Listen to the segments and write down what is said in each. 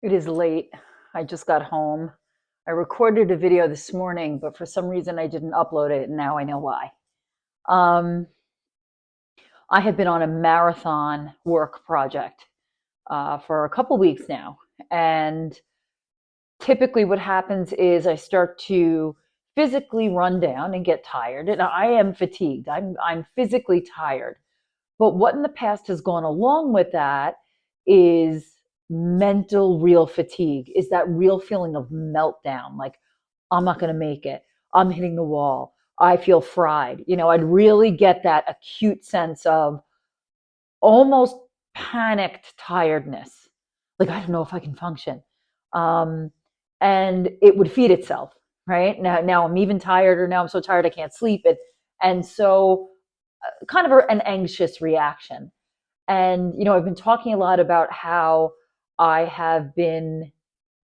It is late. I just got home. I recorded a video this morning, but for some reason I didn't upload it, and now I know why. Um, I have been on a marathon work project for a couple weeks now, and typically what happens is I start to physically run down and get tired, and I am fatigued. I'm physically tired. But what in the past has gone along with that is mental real fatigue, is that real feeling of meltdown, like I'm not going to make it. I'm hitting the wall. I feel fried. I'd really get that acute sense of almost panicked tiredness. Like, I don't know if I can function. Um, and it would feed itself, right? Now I'm even tired, or now I'm so tired I can't sleep. And so kind of an anxious reaction. And I've been talking a lot about how I have been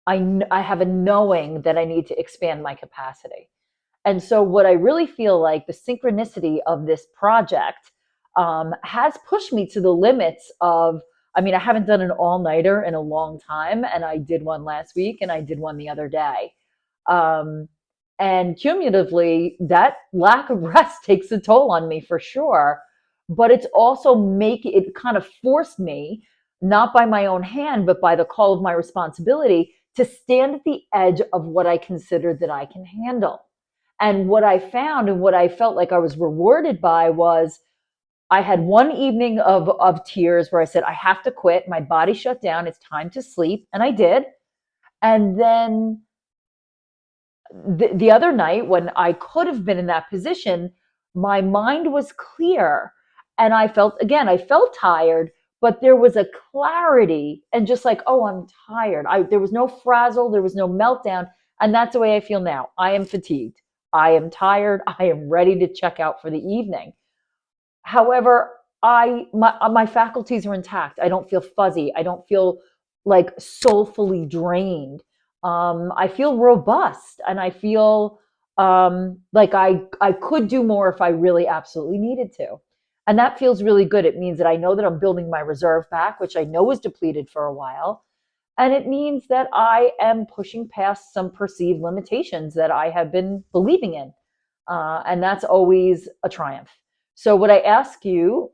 I have a knowing that I need to expand my capacity. And so what I really feel like the synchronicity of this project has pushed me to the limits of, I mean, I haven't done an all-nighter in a long time, and I did one last week and I did one the other day. Um, and cumulatively, that lack of rest takes a toll on me for sure. But it's also it kind of forced me, not by my own hand, but by the call of my responsibility, to stand at the edge of what I consider that I can handle. And what I found and what I felt like I was rewarded by was I had one evening of tears where I said, I have to quit. My body shut down. It's time to sleep. And I did. And then the other night, when I could have been in that position, my mind was clear. And I felt tired, but there was a clarity and just like, oh, I'm tired. There was no frazzle, there was no meltdown. And that's the way I feel now. I am fatigued. I am tired. I am ready to check out for the evening. However, my faculties are intact. I don't feel fuzzy. I don't feel like soulfully drained. I feel robust, and I feel like I could do more if I really absolutely needed to. And that feels really good. It means that I know that I'm building my reserve back, which I know was depleted for a while. And it means that I am pushing past some perceived limitations that I have been believing in. And that's always a triumph. So, what I ask you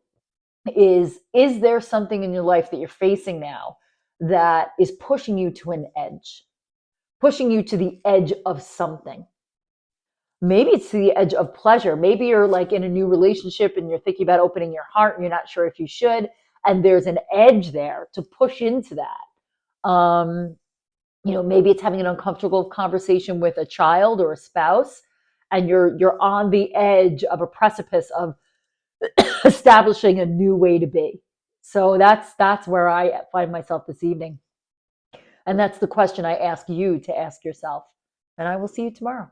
is there something in your life that you're facing now that is pushing you to an edge, pushing you to the edge of something? Maybe it's to the edge of pleasure. Maybe you're like in a new relationship and you're thinking about opening your heart and you're not sure if you should. And there's an edge there to push into that. Maybe it's having an uncomfortable conversation with a child or a spouse, and you're on the edge of a precipice of establishing a new way to be. So that's where I find myself this evening. And that's the question I ask you to ask yourself. And I will see you tomorrow.